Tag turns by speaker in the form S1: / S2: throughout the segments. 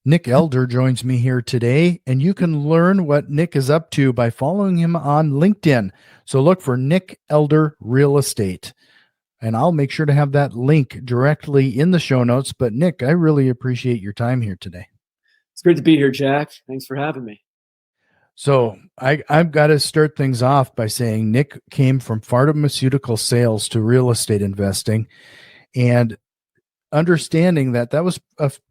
S1: Nick Elder joins me here today, and you can learn what Nick is up to by following him on LinkedIn. So look for Nick Elder Real Estate, and I'll make sure to have that link directly in the show notes. But Nick, I really appreciate your time here today.
S2: It's great to be here, Jack. Thanks for having me.
S1: So I've got to start things off by saying Nick came from pharmaceutical sales to real estate investing, and understanding that was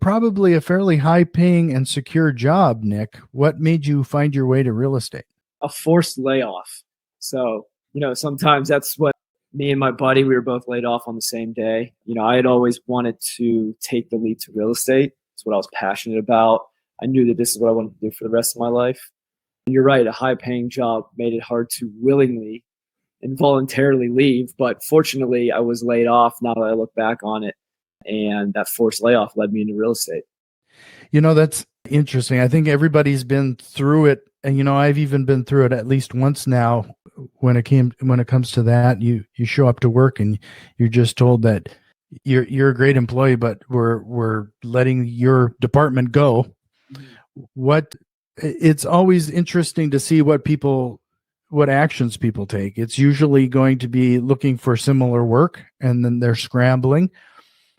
S1: probably a fairly high paying and secure job. Nick, what made you find your way to real estate?
S2: A forced layoff. So, sometimes that's what me and my buddy, we were both laid off on the same day. I had always wanted to take the leap to real estate. It's what I was passionate about. I knew that this is what I wanted to do for the rest of my life. And you're right, a high paying job made it hard to willingly and voluntarily leave. But fortunately, I was laid off now that I look back on it. And that forced layoff led me into real estate.
S1: That's interesting. I think everybody's been through it. And, I've even been through it at least once now. When it comes to that, you show up to work and you're just told that you're a great employee, but we're letting your department go. It's always interesting to see what actions people take. It's usually going to be looking for similar work, and then they're scrambling.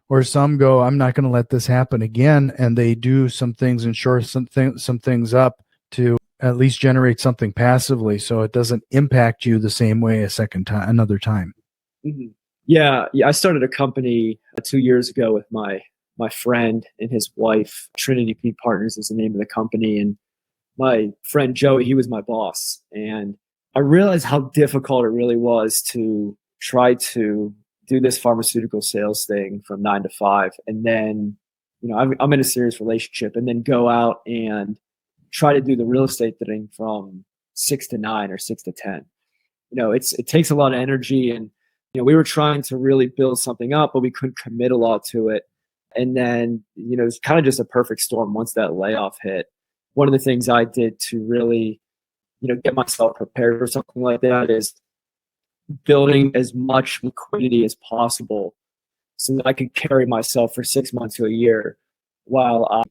S1: Or some go, I'm not going to let this happen again, and they do some things and shore some things up to at least generate something passively, so it doesn't impact you the same way another time.
S2: Mm-hmm. Yeah. I started a company 2 years ago with my friend and his wife. Trinity P Partners is the name of the company, and my friend Joey, he was my boss, and I realized how difficult it really was to try to do this pharmaceutical sales thing from 9 to 5. And then, I'm in a serious relationship, and then go out and try to do the real estate thing from 6 to 9 or 6 to 10. It takes a lot of energy, and, we were trying to really build something up, but we couldn't commit a lot to it. And then, it's kind of just a perfect storm once that layoff hit. One of the things I did to really, get myself prepared for something like that is building as much liquidity as possible so that I could carry myself for 6 months to a year while I,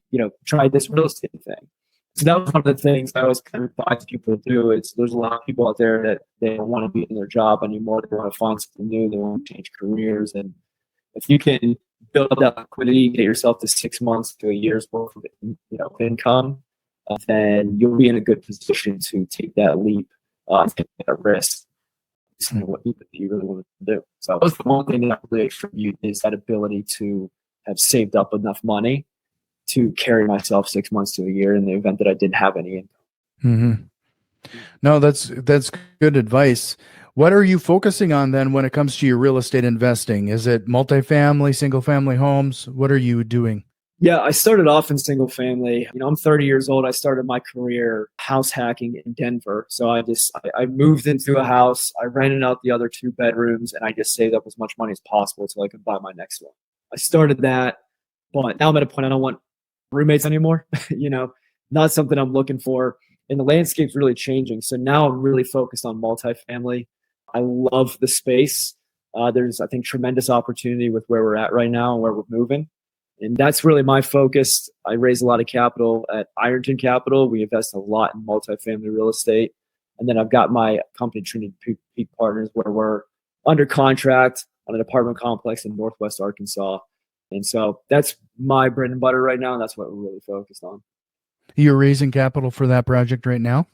S2: tried this real estate thing. So that was one of the things I always kind of advise people to do. There's a lot of people out there that they don't want to be in their job anymore. They want to find something new. They want to change careers. And if you can build up that liquidity, get yourself to 6 months to a year's worth of income, then you'll be in a good position to take that leap, take that risk. What you really want to do. So that was the one thing that I really attribute is that ability to have saved up enough money to carry myself 6 months to a year in the event that I didn't have any income.
S1: Mm-hmm. No, that's good advice. What are you focusing on then when it comes to your real estate investing? Is it multifamily, single family homes? What are you doing?
S2: Yeah, I started off in single family. I'm 30 years old. I started my career house hacking in Denver. So I moved into a house. I rented out the other 2 bedrooms, and I just saved up as much money as possible so I could buy my next one. I started that, but now I'm at a point I don't want roommates anymore. Not something I'm looking for. And the landscape's really changing. So now I'm really focused on multifamily. I love the space. There's, I think, tremendous opportunity with where we're at right now and where we're moving. And that's really my focus. I raise a lot of capital at Ironton Capital. We invest a lot in multifamily real estate. And then I've got my company, Trinity Peak Partners, where we're under contract on an apartment complex in Northwest Arkansas. And so that's my bread and butter right now. And that's what we're really focused on.
S1: You're raising capital for that project right now?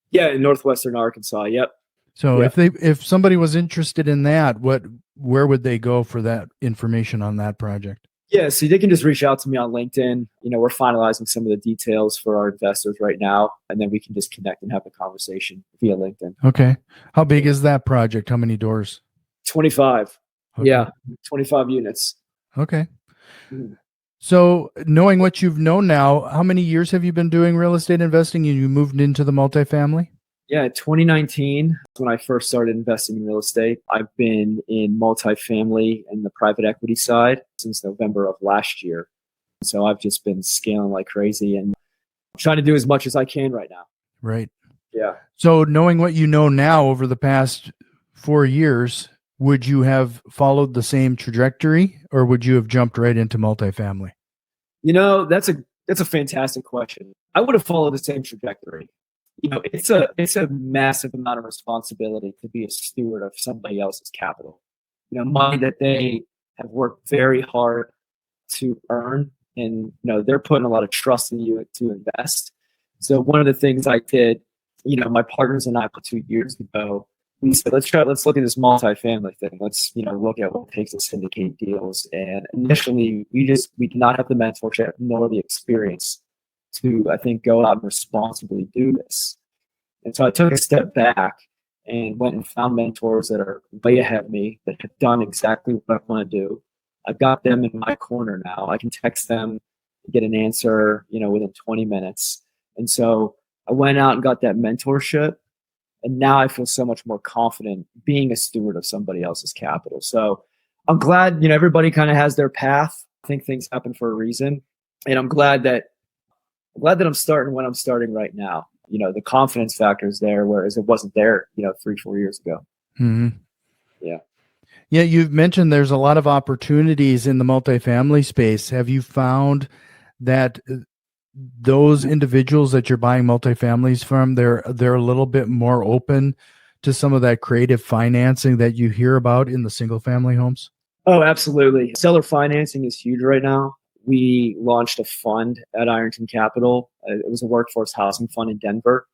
S2: Yeah, in Northwestern Arkansas. Yep.
S1: So if somebody was interested in that, where would they go for that information on that project?
S2: Yeah, so they can just reach out to me on LinkedIn. We're finalizing some of the details for our investors right now, and then we can just connect and have a conversation via LinkedIn.
S1: Okay. How big is that project? How many doors?
S2: 25.
S1: Okay.
S2: Yeah, 25 units.
S1: Okay. So knowing what you've known now, how many years have you been doing real estate investing and you moved into the multifamily?
S2: Yeah, 2019 when I first started investing in real estate. I've been in multifamily and the private equity side since November of last year. So I've just been scaling like crazy and trying to do as much as I can right now.
S1: Right.
S2: Yeah.
S1: So knowing what you know now over the past 4 years, would you have followed the same trajectory or would you have jumped right into multifamily?
S2: You know, that's a That's a fantastic question. I would have followed the same trajectory. It's a massive amount of responsibility to be a steward of somebody else's capital. Money that they have worked very hard to earn, and they're putting a lot of trust in you to invest. So one of the things I did, my partners and I 2 years ago, we said, let's look at this multifamily thing. Let's, look at what it takes to syndicate deals. And initially we did not have the mentorship nor the experience to, I think, go out and responsibly do this. And so I took a step back and went and found mentors that are way ahead of me, that have done exactly what I want to do. I've got them in my corner now. I can text them, get an answer, within 20 minutes. And so I went out and got that mentorship. And now I feel so much more confident being a steward of somebody else's capital. So I'm glad, everybody kind of has their path. I think things happen for a reason. And I'm glad that I'm starting when I'm starting right now. The confidence factor is there, whereas it wasn't there, 3-4 years ago.
S1: Mm-hmm.
S2: Yeah.
S1: Yeah. You've mentioned there's a lot of opportunities in the multifamily space. Have you found that those individuals that you're buying multifamilies from, they're a little bit more open to some of that creative financing that you hear about in the single family homes?
S2: Oh, absolutely. Seller financing is huge right now. We launched a fund at Ironton Capital. It was a workforce housing fund in Denver.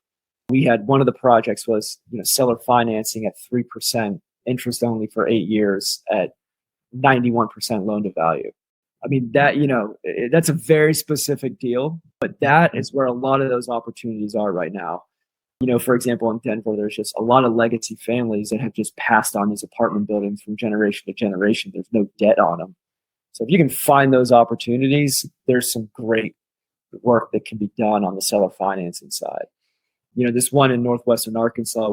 S2: We had one of the projects was, seller financing at 3% interest only for 8 years at 91% loan to value. I mean, that, that's a very specific deal, but that is where a lot of those opportunities are right now. For example, in Denver, there's just a lot of legacy families that have just passed on these apartment buildings from generation to generation. There's no debt on them. So if you can find those opportunities, there's some great work that can be done on the seller financing side. This one in Northwestern Arkansas,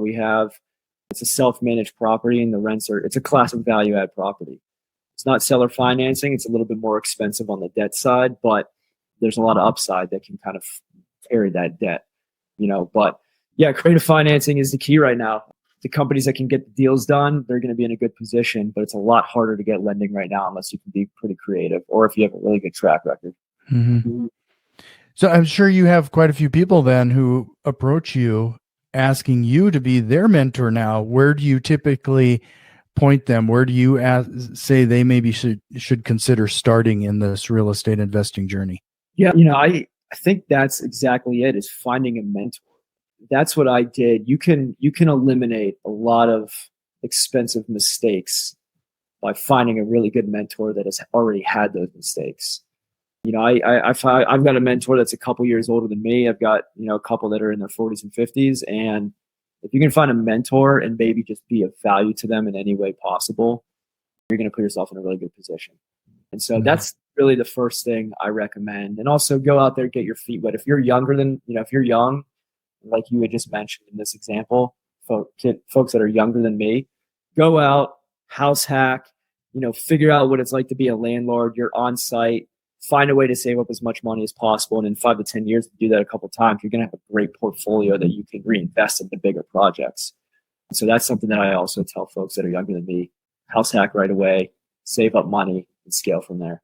S2: it's a self-managed property, and it's a classic value add property. It's not seller financing. It's a little bit more expensive on the debt side, but there's a lot of upside that can kind of carry that debt, but yeah, creative financing is the key right now. The companies that can get the deals done, they're going to be in a good position, but it's a lot harder to get lending right now unless you can be pretty creative or if you have a really good track record.
S1: Mm-hmm. So I'm sure you have quite a few people then who approach you asking you to be their mentor now. Where do you typically point them? Where do you say they maybe should consider starting in this real estate investing journey?
S2: Yeah, I think that's exactly it, is finding a mentor. That's what I did. You can eliminate a lot of expensive mistakes by finding a really good mentor that has already had those mistakes. I've got a mentor that's a couple years older than me. I've got, a couple that are in their 40s and 50s. And if you can find a mentor and maybe just be of value to them in any way possible, you're going to put yourself in a really good position. And so that's really the first thing I recommend. And also go out there, get your feet wet. If you're if you're young, like you had just mentioned in this example, folks that are younger than me, go out, house hack, figure out what it's like to be a landlord. You're on site, find a way to save up as much money as possible. And in 5 to 10 years, to do that a couple of times, you're going to have a great portfolio that you can reinvest into bigger projects. So that's something that I also tell folks that are younger than me: house hack right away, save up money, and scale from there.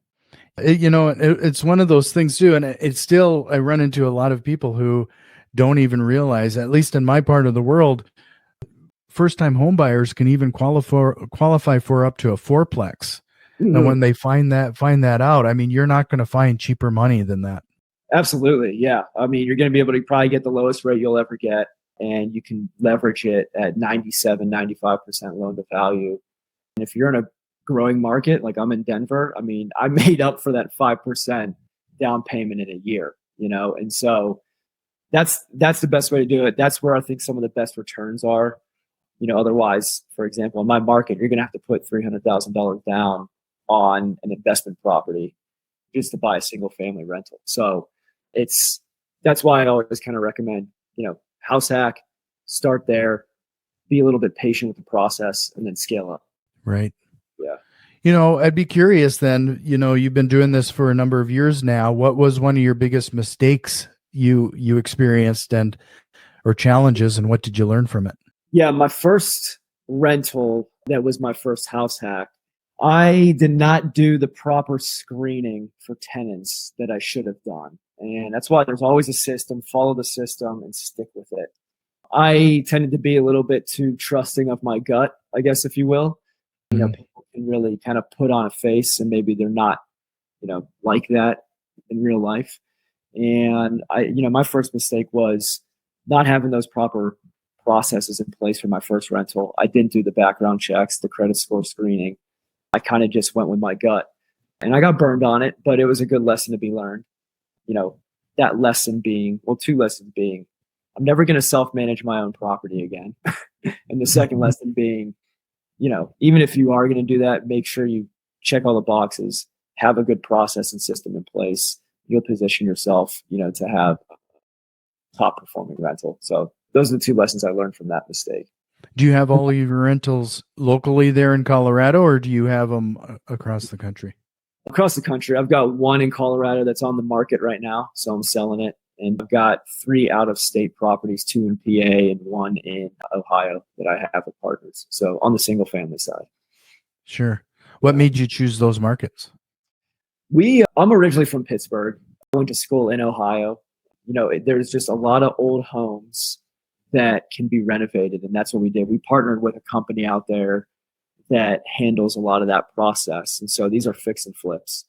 S1: It's one of those things too. And I run into a lot of people who don't even realize, at least in my part of the world, first-time home buyers can even qualify for up to a fourplex. Mm-hmm. And when they find that out, I mean, you're not going to find cheaper money than that.
S2: Absolutely. Yeah. I mean, you're going to be able to probably get the lowest rate you'll ever get, and you can leverage it at 97, 95% loan to value. And if you're in a growing market, like I'm in Denver, I mean, I made up for that 5% down payment in a year, and so that's the best way to do it. That's where I think some of the best returns are. Otherwise, for example, in my market, you're going to have to put $300,000 down on an investment property just to buy a single family rental. So that's why I always kind of recommend, house hack, start there, be a little bit patient with the process, and then scale up.
S1: Right.
S2: Yeah.
S1: I'd be curious then, you've been doing this for a number of years now. What was one of your biggest mistakes you experienced or challenges, and what did you learn from it?
S2: Yeah, my first rental, that was my first house hack. I did not do the proper screening for tenants that I should have done. And that's why there's always a system, follow the system and stick with it. I tended to be a little bit too trusting of my gut, I guess, if you will. People can really kind of put on a face and maybe they're not, like that in real life. And my first mistake was not having those proper processes in place for my first rental. I didn't do the background checks, the credit score screening. I kind of just went with my gut and I got burned on it, but it was a good lesson to be learned. That lesson being, well, two lessons being, I'm never going to self-manage my own property again. And the second lesson being, even if you are going to do that, make sure you check all the boxes, have a good process and system in place. You'll position yourself, to have a top performing rental. So those are the two lessons I learned from that mistake.
S1: Do you have all of your rentals locally there in Colorado, or do you have them across the country?
S2: Across the country. I've got one in Colorado that's on the market right now, so I'm selling it. And I've got 3 out-of-state properties, 2 in PA and 1 in Ohio that I have with partners. So on the single-family side.
S1: Sure. What made you choose those markets?
S2: I'm originally from Pittsburgh. I went to school in Ohio. There's just a lot of old homes that can be renovated, and that's what we did. We partnered with a company out there that handles a lot of that process. And so these are fix and flips.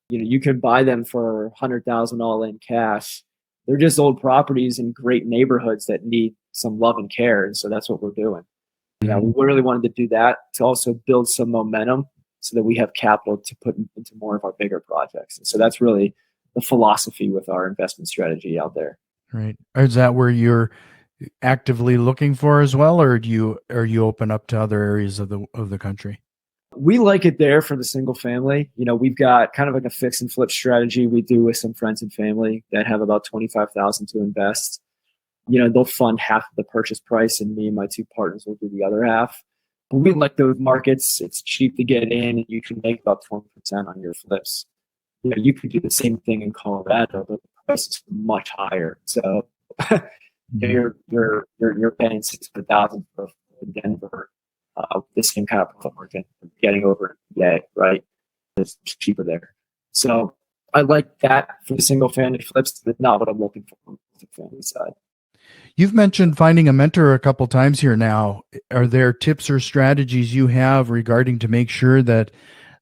S2: You can buy them for $100,000 all in cash. They're just old properties in great neighborhoods that need some love and care. And so that's what we're doing. We really wanted to do that to also build some momentum so that we have capital to put into more of our bigger projects. And so that's really the philosophy with our investment strategy out there.
S1: Right. Is that where you're actively looking for as well, or are you open up to other areas of the country?
S2: We like it there for the single family. We've got kind of like a fix and flip strategy we do with some friends and family that have about $25,000 to invest. They'll fund half of the purchase price and me and my 2 partners will do the other half. But we like those markets. It's cheap to get in and you can make about 20% on your flips. You could do the same thing in Colorado, but the price is much higher. So you're paying $600,000 for Denver. The same kind of profit margin getting over in PA, right? It's cheaper there. So I like that for the single family flips, but not what I'm looking for on the family side.
S1: You've mentioned finding a mentor a couple times here now. Are there tips or strategies you have regarding to make sure that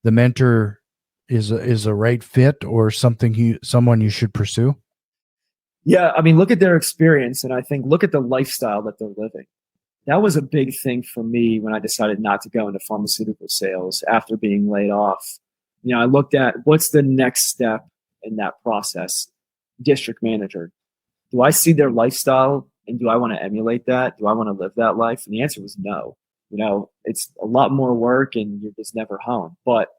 S1: the mentor is a right fit or someone you should pursue?
S2: Yeah, I mean, look at their experience, and I think look at the lifestyle that they're living. That was a big thing for me when I decided not to go into pharmaceutical sales after being laid off. I looked at what's the next step in that process. District manager. Do I see their lifestyle and do I want to emulate that? Do I want to live that life? And the answer was no. It's a lot more work and you're just never home. But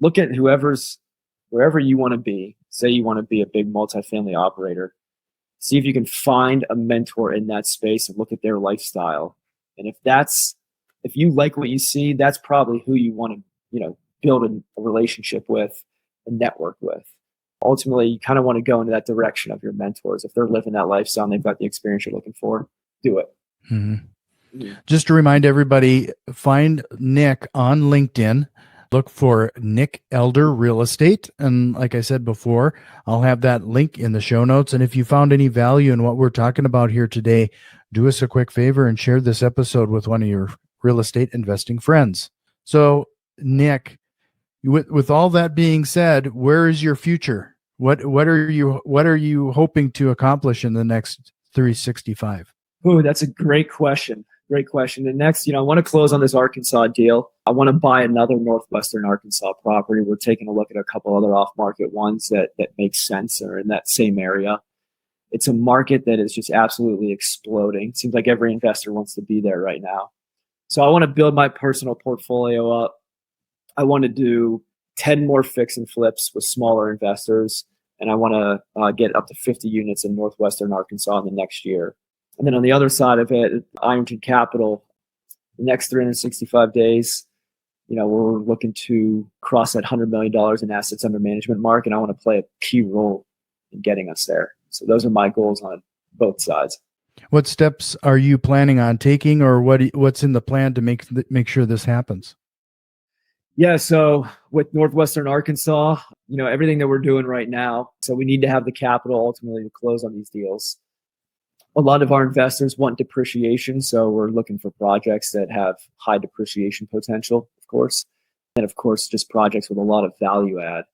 S2: look at wherever you want to be. Say you want to be a big multifamily operator. See if you can find a mentor in that space and look at their lifestyle. And if you like what you see, that's probably who you want to, build a relationship with and network with. Ultimately, you kind of want to go into that direction of your mentors. If they're living that lifestyle and they've got the experience you're looking for, do it.
S1: Mm-hmm. Just to remind everybody, find Nick on LinkedIn. Look for Nick Elder Real Estate. And like I said before, I'll have that link in the show notes. And if you found any value in what we're talking about here today, do us a quick favor and share this episode with one of your real estate investing friends. So, Nick, with all that being said, where is your future? What are you hoping to accomplish in the next 365?
S2: Oh, that's a great question. Great question. And next, I want to close on this Arkansas deal. I want to buy another Northwestern Arkansas property. We're taking a look at a couple other off-market ones that make sense or in that same area. It's a market that is just absolutely exploding. It seems like every investor wants to be there right now. So I want to build my personal portfolio up. I want to do 10 more fix and flips with smaller investors. And I want to get up to 50 units in Northwestern Arkansas in the next year. And then on the other side of it, Ironton Capital, the next 365 days, we're looking to cross that $100 million in assets under management mark. And I want to play a key role in getting us there. So those are my goals on both sides.
S1: What steps are you planning on taking, or what's in the plan to make sure this happens?
S2: Yeah, so with Northwestern Arkansas, everything that we're doing right now, so we need to have the capital ultimately to close on these deals. A lot of our investors want depreciation, so we're looking for projects that have high depreciation potential, of course, and of course, just projects with a lot of value add.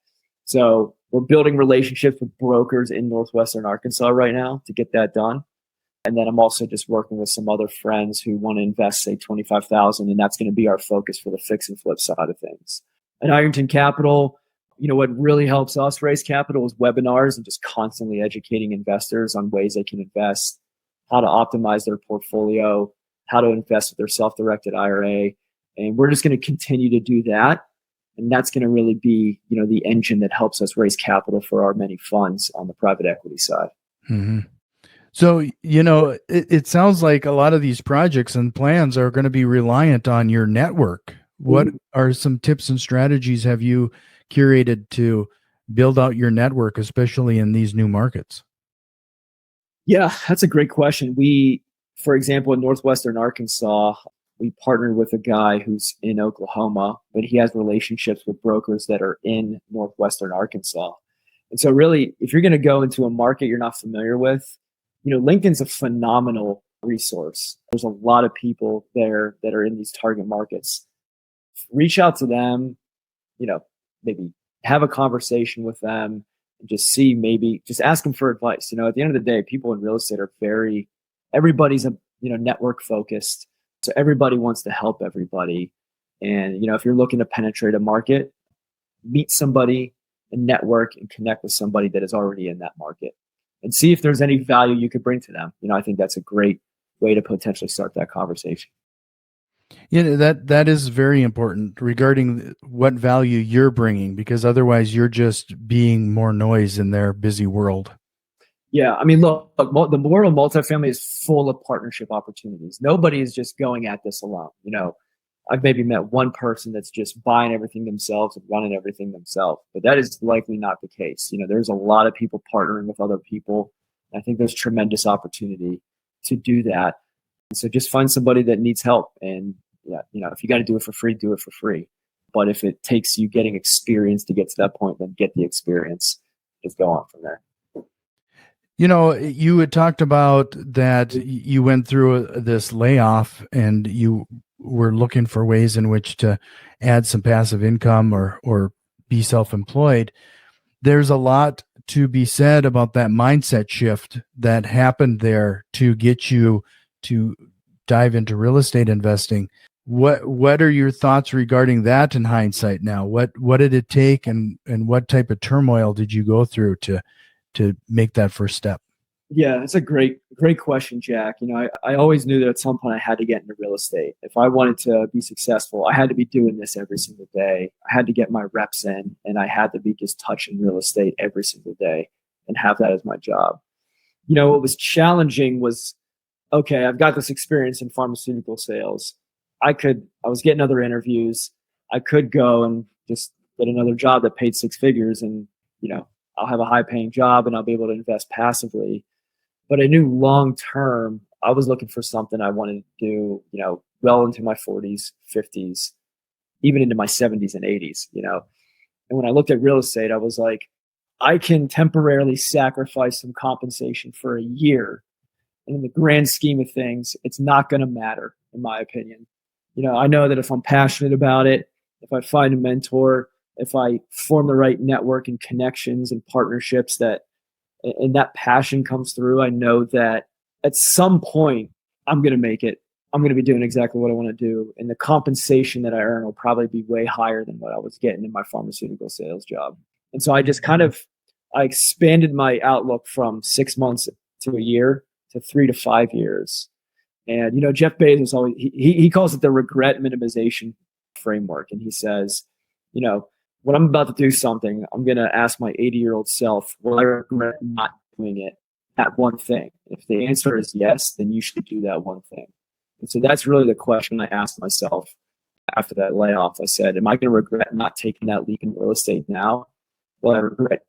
S2: So we're building relationships with brokers in Northwestern Arkansas right now to get that done. And then I'm also just working with some other friends who want to invest, say, 25,000, and that's going to be our focus for the fix and flip side of things. At Ironton Capital, what really helps us raise capital is webinars and just constantly educating investors on ways they can invest, how to optimize their portfolio, how to invest with their self-directed IRA. And we're just going to continue to do that. And that's going to really be, the engine that helps us raise capital for our many funds on the private equity side.
S1: Mm-hmm. So, it sounds like a lot of these projects and plans are going to be reliant on your network. What are some tips and strategies have you curated to build out your network, especially in these new markets?
S2: Yeah, that's a great question. For example, in Northwestern Arkansas, we partnered with a guy who's in Oklahoma, but he has relationships with brokers that are in Northwestern Arkansas. And so really, if you're going to go into a market you're not familiar with, LinkedIn's a phenomenal resource. There's a lot of people there that are in these target markets. Reach out to them, maybe have a conversation with them and just ask them for advice. At the end of the day, people in real estate are everybody's network focused. So everybody wants to help everybody. And, if you're looking to penetrate a market, meet somebody and network and connect with somebody that is already in that market and see if there's any value you could bring to them. I think that's a great way to potentially start that conversation.
S1: Yeah, that is very important regarding what value you're bringing, because otherwise you're just being more noise in their busy world.
S2: Yeah, I mean, look, the world of multifamily is full of partnership opportunities. Nobody is just going at this alone. I've maybe met one person that's just buying everything themselves and running everything themselves, but that is likely not the case. There's a lot of people partnering with other people. I think there's tremendous opportunity to do that. And so just find somebody that needs help. And if you got to do it for free, do it for free. But if it takes you getting experience to get to that point, then get the experience. Just go on from there.
S1: You had talked about that you went through this layoff and you were looking for ways in which to add some passive income or be self-employed. There's a lot to be said about that mindset shift that happened there to get you to dive into real estate investing. What are your thoughts regarding that in hindsight now? What did it take and what type of turmoil did you go through to make that first step?
S2: Yeah, that's a great question, Jack. I always knew that at some point I had to get into real estate. If I wanted to be successful, I had to be doing this every single day. I had to get my reps in, and I had to be just touching real estate every single day and have that as my job. What was challenging was, okay, I've got this experience in pharmaceutical sales. I was getting other interviews. I could go and just get another job that paid six figures and, I'll have a high paying job and I'll be able to invest passively. But I knew long term, I was looking for something I wanted to do, well into my 40s, 50s, even into my 70s and 80s, And when I looked at real estate, I was like, I can temporarily sacrifice some compensation for a year. And in the grand scheme of things, it's not going to matter, in my opinion. I know that if I'm passionate about it, if I find a mentor, if I form the right network and connections and partnerships and that passion comes through, I know that at some point I'm going to make it. I'm going to be doing exactly what I want to do. And the compensation that I earn will probably be way higher than what I was getting in my pharmaceutical sales job. And so I just I expanded my outlook from 6 months to a year to 3 to 5 years. And, Jeff Bezos always, he calls it the regret minimization framework. And he says, when I'm about to do something, I'm going to ask my 80-year-old self, will I regret not doing it, that one thing? If the answer is yes, then you should do that one thing. And so that's really the question I asked myself after that layoff. I said, am I going to regret not taking that leap in real estate now? Will I regret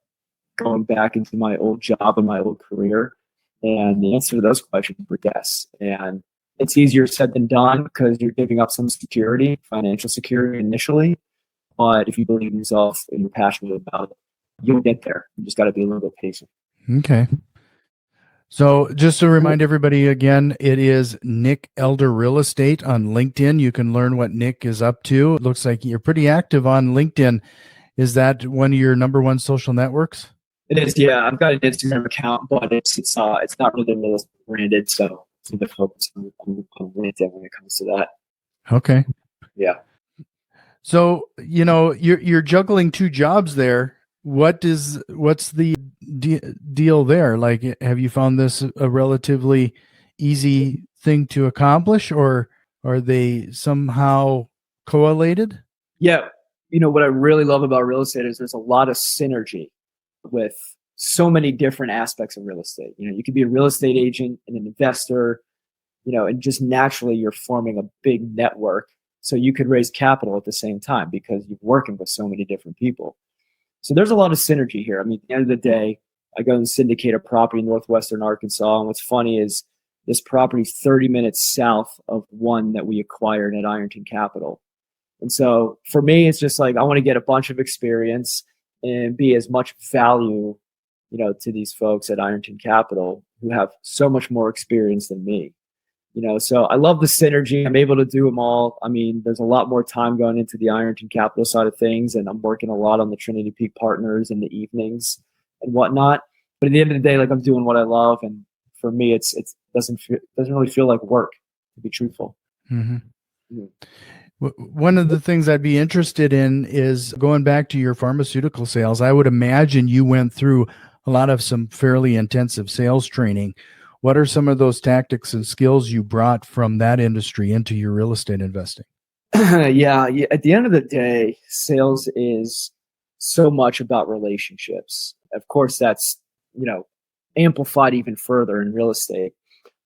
S2: going back into my old job and my old career? And the answer to those questions were yes. And it's easier said than done because you're giving up some security, financial security initially. But if you believe in yourself and you're passionate about it, you'll get there. You just got to be a little bit patient.
S1: Okay. So just to remind everybody again, it is Nick Elder Real Estate on LinkedIn. You can learn what Nick is up to. It looks like you're pretty active on LinkedIn. Is that one of your number one social networks?
S2: It is, yeah. I've got an Instagram account, but it's not really branded, so it's the focus on LinkedIn when it comes to that.
S1: Okay.
S2: Yeah.
S1: So, you're juggling two jobs there. What's the deal there? Like, have you found this a relatively easy thing to accomplish, or are they somehow correlated?
S2: Yeah. What I really love about real estate is there's a lot of synergy with so many different aspects of real estate. You could be a real estate agent and an investor, and just naturally you're forming a big network. So you could raise capital at the same time because you're working with so many different people. So there's a lot of synergy here. I mean, at the end of the day, I go and syndicate a property in northwestern Arkansas. And what's funny is this property 30 minutes south of one that we acquired at Ironton Capital. And so for me, it's just like I want to get a bunch of experience and be as much value, to these folks at Ironton Capital who have so much more experience than me. So I love the synergy. I'm able to do them all. I mean, there's a lot more time going into the Ironton Capital side of things, and I'm working a lot on the Trinity Peak Partners in the evenings and whatnot. But at the end of the day, like I'm doing what I love, and for me, it doesn't really feel like work, to be truthful.
S1: Mm-hmm. Mm-hmm. One of the things I'd be interested in is going back to your pharmaceutical sales. I would imagine you went through a lot of some fairly intensive sales training. What are some of those tactics and skills you brought from that industry into your real estate investing?
S2: Yeah. At the end of the day, sales is so much about relationships. Of course, that's, amplified even further in real estate.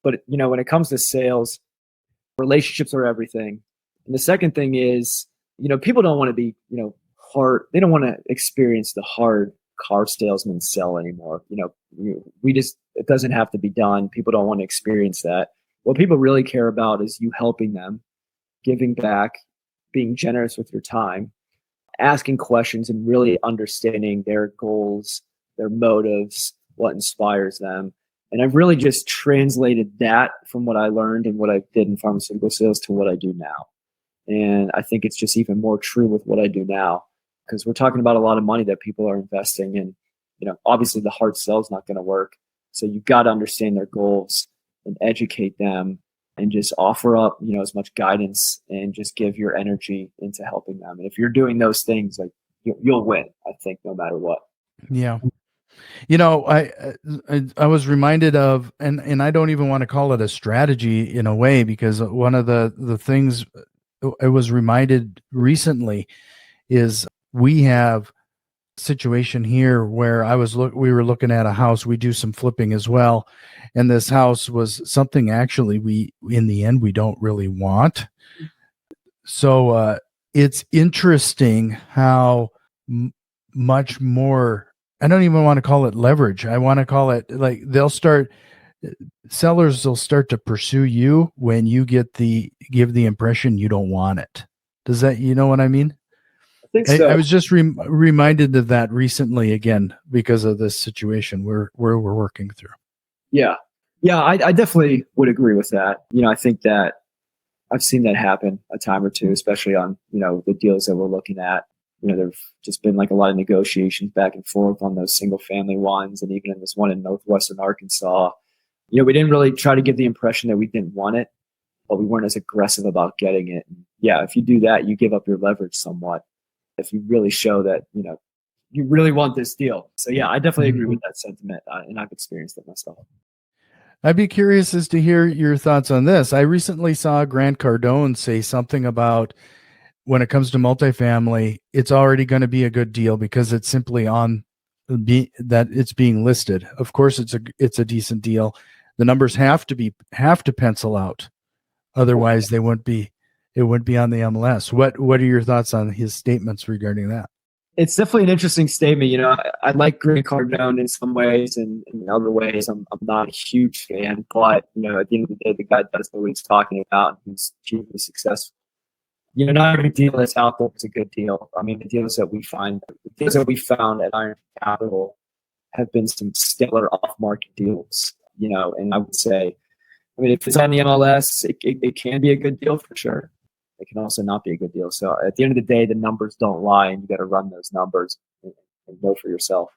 S2: But, when it comes to sales, relationships are everything. And the second thing is, people don't want to be, hard. They don't want to experience the hard car salesman sell anymore. It doesn't have to be done. People don't want to experience that. What people really care about is you helping them, giving back, being generous with your time, asking questions and really understanding their goals, their motives, what inspires them. And I've really just translated that from what I learned and what I did in pharmaceutical sales to what I do now. And I think it's just even more true with what I do now, because we're talking about a lot of money that people are investing in. Obviously the hard sell is not going to work. So you've got to understand their goals and educate them and just offer up, as much guidance and just give your energy into helping them. And if you're doing those things, like you'll win, I think, no matter what.
S1: Yeah. I was reminded of, and I don't even want to call it a strategy in a way, because one of the things I was reminded recently is we have a situation here where we were looking at a house. We do some flipping as well. And this house was something actually in the end, we don't really want. So it's interesting how much more, I don't even want to call it leverage. I want to call it like sellers will start to pursue you when you give the impression you don't want it. Does that, you know what I mean?
S2: I think so.
S1: I was just reminded of that recently again because of this situation where we're working through.
S2: Yeah. I definitely would agree with that. I think that I've seen that happen a time or two, especially on, the deals that we're looking at. There've just been like a lot of negotiations back and forth on those single family ones. And even in this one in northwestern Arkansas, we didn't really try to give the impression that we didn't want it, but we weren't as aggressive about getting it. And yeah, if you do that, you give up your leverage somewhat. If you really show that, you really want this deal. So yeah, I definitely agree with that sentiment, and I've experienced it myself.
S1: I'd be curious as to hear your thoughts on this. I recently saw Grant Cardone say something about when it comes to multifamily, it's already going to be a good deal because it's simply that it's being listed. Of course, it's a decent deal. The numbers have to pencil out, otherwise it wouldn't be on the MLS. What are your thoughts on his statements regarding that?
S2: It's definitely an interesting statement. I like Grant Cardone in some ways, and in other ways, I'm not a huge fan. But at the end of the day, the guy does know what he's talking about, and he's hugely successful. Not every deal that's out there is a good deal. I mean, the deals that we found at Iron Capital have been some stellar off-market deals, and I would say, I mean, if it's on the MLS, it can be a good deal for sure. It can also not be a good deal. So at the end of the day, the numbers don't lie, and you got to run those numbers and know for yourself.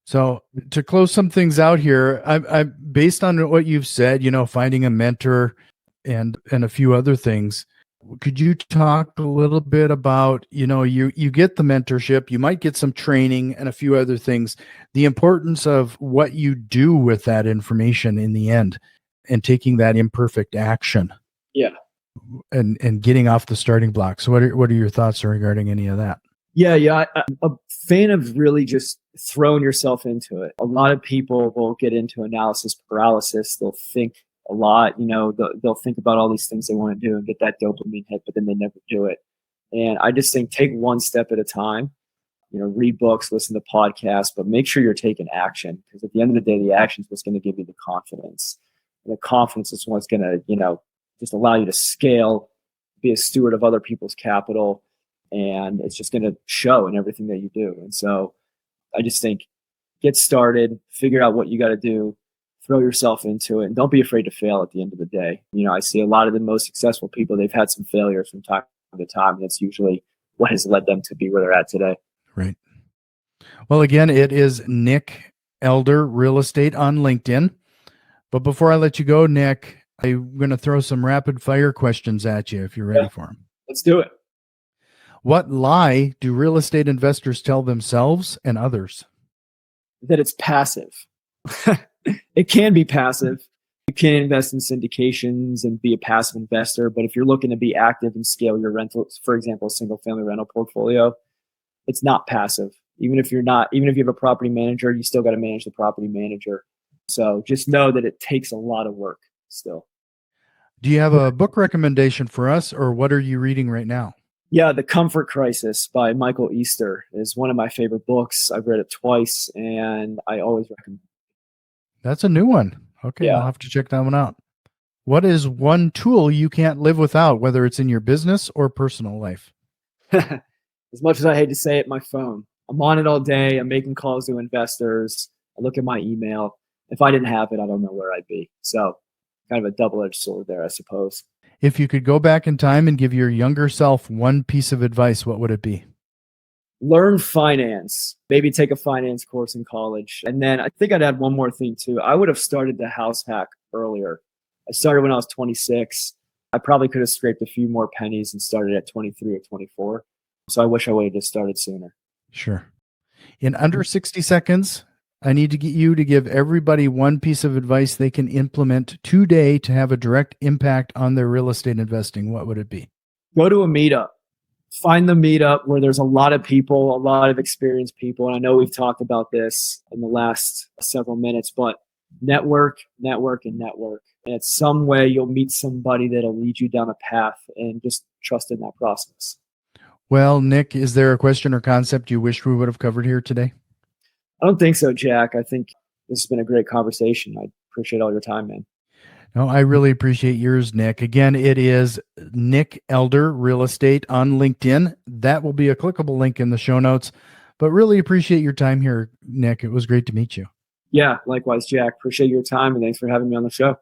S1: So to close some things out here, I based on what you've said, finding a mentor and a few other things. Could you talk a little bit about, you get the mentorship, you might get some training and a few other things, the importance of what you do with that information in the end and taking that imperfect action.
S2: Yeah.
S1: And getting off the starting block. So what are your thoughts regarding any of that?
S2: Yeah. I'm a fan of really just throwing yourself into it. A lot of people will get into analysis paralysis. They'll think a lot, they'll think about all these things they want to do and get that dopamine hit, but then they never do it. And I just think take one step at a time, read books, listen to podcasts, but make sure you're taking action, because at the end of the day, the action is what's going to give you the confidence. And the confidence is what's going to, just allow you to scale, be a steward of other people's capital. And it's just going to show in everything that you do. And so I just think get started, figure out what you got to do, throw yourself into it, and don't be afraid to fail at the end of the day. I see a lot of the most successful people, they've had some failures from time to time. And that's usually what has led them to be where they're at today.
S1: Right. Well, again, it is Nick Elder Real Estate on LinkedIn. But before I let you go, Nick, I'm going to throw some rapid fire questions at you if you're ready for them.
S2: Let's do it.
S1: What lie do real estate investors tell themselves and others?
S2: That it's passive. It can be passive. You can invest in syndications and be a passive investor, but if you're looking to be active and scale your rentals, for example, a single family rental portfolio, it's not passive. Even if you have a property manager, you still got to manage the property manager. So just know that it takes a lot of work still.
S1: Do you have a book recommendation for us, or what are you reading right now?
S2: Yeah, The Comfort Crisis by Michael Easter is one of my favorite books. I've read it twice, and I always recommend it.
S1: That's a new one. Okay,
S2: Yeah.
S1: I'll have to check that one out. What is one tool you can't live without, whether it's in your business or personal life?
S2: As much as I hate to say it, my phone. I'm on it all day. I'm making calls to investors. I look at my email. If I didn't have it, I don't know where I'd be. So kind of a double-edged sword there, I suppose.
S1: If you could go back in time and give your younger self one piece of advice, what would it be?
S2: Learn finance. Maybe take a finance course in college. And then I think I'd add one more thing too. I would have started the house hack earlier. I started when I was 26. I probably could have scraped a few more pennies and started at 23 or 24. So I wish I would have just started sooner.
S1: Sure. In under 60 seconds, I need to get you to give everybody one piece of advice they can implement today to have a direct impact on their real estate investing. What would it be?
S2: Go to a meetup. Find the meetup where there's a lot of people, a lot of experienced people. And I know we've talked about this in the last several minutes, but network, network, and network. And it's some way you'll meet somebody that'll lead you down a path, and just trust in that process.
S1: Well, Nick, is there a question or concept you wish we would have covered here today?
S2: I don't think so, Jack. I think this has been a great conversation. I appreciate all your time, man.
S1: No, I really appreciate yours, Nick. Again, it is Nick Elder Real Estate on LinkedIn. That will be a clickable link in the show notes. But really appreciate your time here, Nick. It was great to meet you.
S2: Yeah, likewise, Jack. Appreciate your time, and thanks for having me on the show.